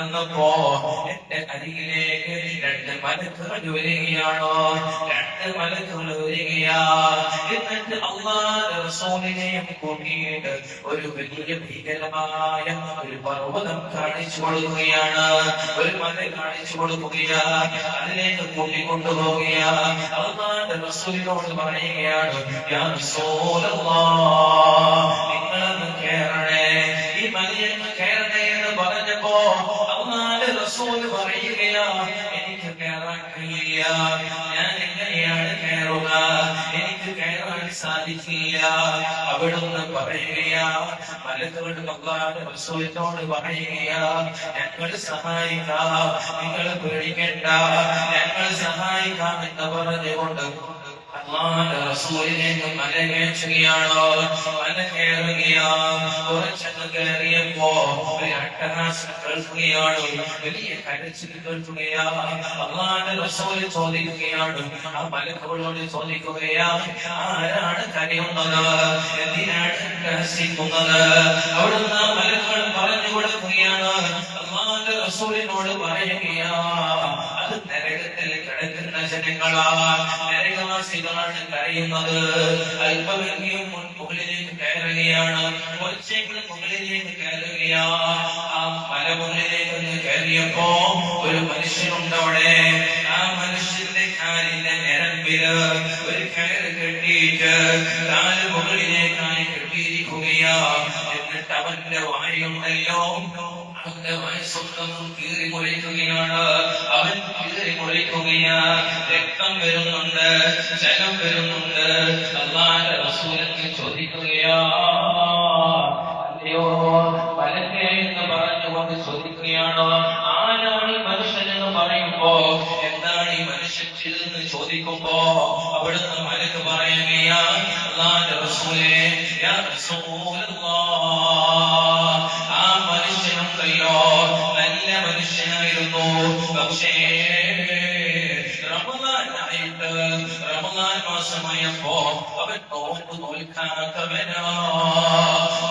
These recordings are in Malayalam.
നടന്നപ്പോ എന്റെ അരികിലേക്ക് 2 മലക്കുകൾ വരികയാണോ? 2 മലക്കുകൾ വരികയാ. എന്നിട്ട് അല്ലാഹുവിന്റെ റസൂലിനെയും കൂട്ടിയിട്ട് ഒരു വലിയ ഭീകരമായ ഒരു പർവ്വതം കാണിച്ചു കൊടുക്കുകയാണ്, ഒരു മല കാണിച്ചു കൊടുക്കുകയാണ്, അതിലേക്ക് കൂട്ടിക്കൊണ്ടുപോവുകയാ. അല്ലാഹുവിന്റെ റസൂലിനോട് പറയുകയാണ്, യാ റസൂലല്ലാഹ്, നിങ്ങളൊന്ന് കേറണേ, ഈ മലയൊന്ന് കേറണേ എന്ന് പറഞ്ഞപ്പോ അല്ലാഹുവിന്റെ റസൂൽ പറയുകയാ, എനിക്ക് കേറാൻ കഴിയില്ല, ഞാൻ എങ്ങനെയാണ് കയറുക, എനിക്ക് കയറാൻ സാധിക്കില്ല. അവിടുന്ന് പറയുകയാ, മലക്കുകൾ അല്ലാഹുവിന്റെ റസൂലിനോട് പറയുകയാ, ഞങ്ങൾ സഹായിക്കാം, നിങ്ങൾ പേടിക്കണ്ട, ഞങ്ങൾ സഹായിക്കാം എന്ന് പറഞ്ഞുകൊണ്ട് അല്ലാഹുവിന്റെ റസൂലിനെ മല കയറ്റുകയാണോ? മല കയറുകയാ. കുറച്ചങ്ങ് കയറിയപ്പോ ഒരു അട്ടഹാസം കേൾക്കുകയാണ്, വലിയ കരച്ചിൽ കേൾക്കുകയാ. അല്ലാഹുവിന്റെ റസൂൽ ചോദിക്കുകയാണ്, ആ മലക്കുകളോട് ചോദിക്കുകയാ, ആരാണ് കരയുന്നത്, എന്തിനാണ് അട്ടഹസിക്കുന്നത്? അവിടുന്ന് മലക്കുകൾ പറഞ്ഞു കൊടുക്കുകയാണ്, അല്ലാഹുവിന്റെ റസൂലിനോട് പറയുകയാ, അത് നരകത്തിൽ കിടക്കുന്ന ജനങ്ങളാ, നരകവാസികളാണ് കരയുന്നത്. അല്പമെങ്കിലും മുകളിലേക്ക് കയറുകയാണ്, കുറച്ചെങ്കിലും മുകളിലേക്ക് കയറുകയാ. ആ മലമുകളിലേക്ക് കയറിയപ്പോ ഒരു മനുഷ്യനുണ്ട് അവിടെ. ആ മനുഷ്യന്റെ കാലിന്റെ ഞരമ്പില് ഒരു കയറ് കെട്ടിയിട്ട് കാല് മുകളിലേക്കായി കെട്ടിയിരിക്കുകയാ. എന്നിട്ട് അവന്റെ വായുണ്ടല്ലോ, അവന്റെ വയസ്സൊന്നും കീറി മുറിക്കുകയാണ്, അവൻ കീറി മുറിക്കുകയാ. രക്തം വരുന്നുണ്ട്, ജലം വരുന്നുണ്ട്. അല്ലാഹുവിന്റെ റസൂലിനെ ചോദിക്കുകയാ, അല്ലയോ മലക്കേ എന്ന് പറഞ്ഞുകൊണ്ട് ചോദിക്കുകയാണോ, ആരാണ് ഈ മനുഷ്യൻ എന്ന് പറയുമ്പോ, എന്താണ് ഈ മനുഷ്യൻ ചെയ്തതെന്ന് ചോദിക്കുമ്പോ അവിടുന്ന് മലക്ക് പറയുകയാ, അല്ലാഹുവിന്റെ റസൂലേ, യാ റസൂലല്ലാഹ്, ആ മനുഷ്യനുണ്ടല്ലോ നല്ല മനുഷ്യനായിരുന്നു, പക്ഷേ റമദാൻ മാസമായപ്പോ അവൻ നോമ്പ് നോൽക്കാത്തവനാ,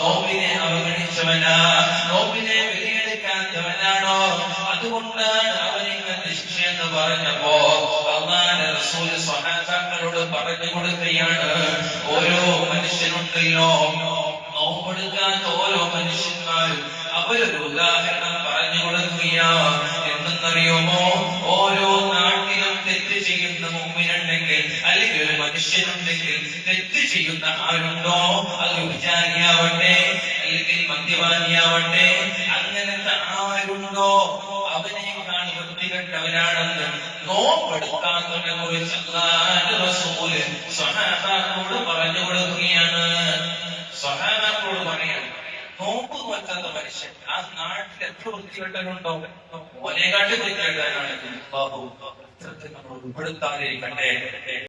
നോമ്പിനെ അവഗണിച്ചവനാ, നോമ്പിനെ വിലയെടുക്കാത്തവനാണോ, അതുകൊണ്ടാണ് അവനിങ്ങനെ ശിക്ഷ എന്ന് പറഞ്ഞപ്പോ അല്ലാഹുവിന്റെ റസൂൽ സ്വഹാബാക്കളോട് പറഞ്ഞു കൊടുക്കുകയാണ്, ഓരോ മനുഷ്യനുണ്ടല്ലോ നോമ്പെടുക്കാത്ത ഓരോ മനുഷ്യന്മാരും അവരൊരു ഉദാഹരണം പറഞ്ഞു കൊടുക്കുകയാ. എന്തെന്നറിയുമോ, ഓരോ നാട്ടിലും തെറ്റ് ചെയ്യുന്ന മുമ്പിനുണ്ടെങ്കിൽ, അല്ലെങ്കിൽ ഒരു മനുഷ്യനുണ്ടെങ്കിൽ തെറ്റ് ചെയ്യുന്ന ആരുണ്ടോ, അത് വിചാരിയാവട്ടെ അല്ലെങ്കിൽ മദ്യപാനിയാവട്ടെ, അങ്ങനത്തെ ആരുണ്ടോ അവനേക്കാൾ വൃത്തികെട്ടവനാണെന്ന് നോമ്പെടുക്കാത്തവനെ കുറിച്ച് അല്ലാഹുവിന്റെ റസൂൽ സ്വഹാബാക്കളോട് പറഞ്ഞു കൊടുക്കുകയാണ്. സ്വഹാബാക്കളോട് പറയാണ്, നോമ്പ് നോക്കാത്ത മനുഷ്യൻ ആ നാട്ടിൽ എത്ര വൃത്തികെട്ടനുണ്ടോ, ഒരേകാട്ട് വൃത്തികെട്ടാനാണ്. ഉൾപ്പെടുത്താതിരിക്കട്ടെ.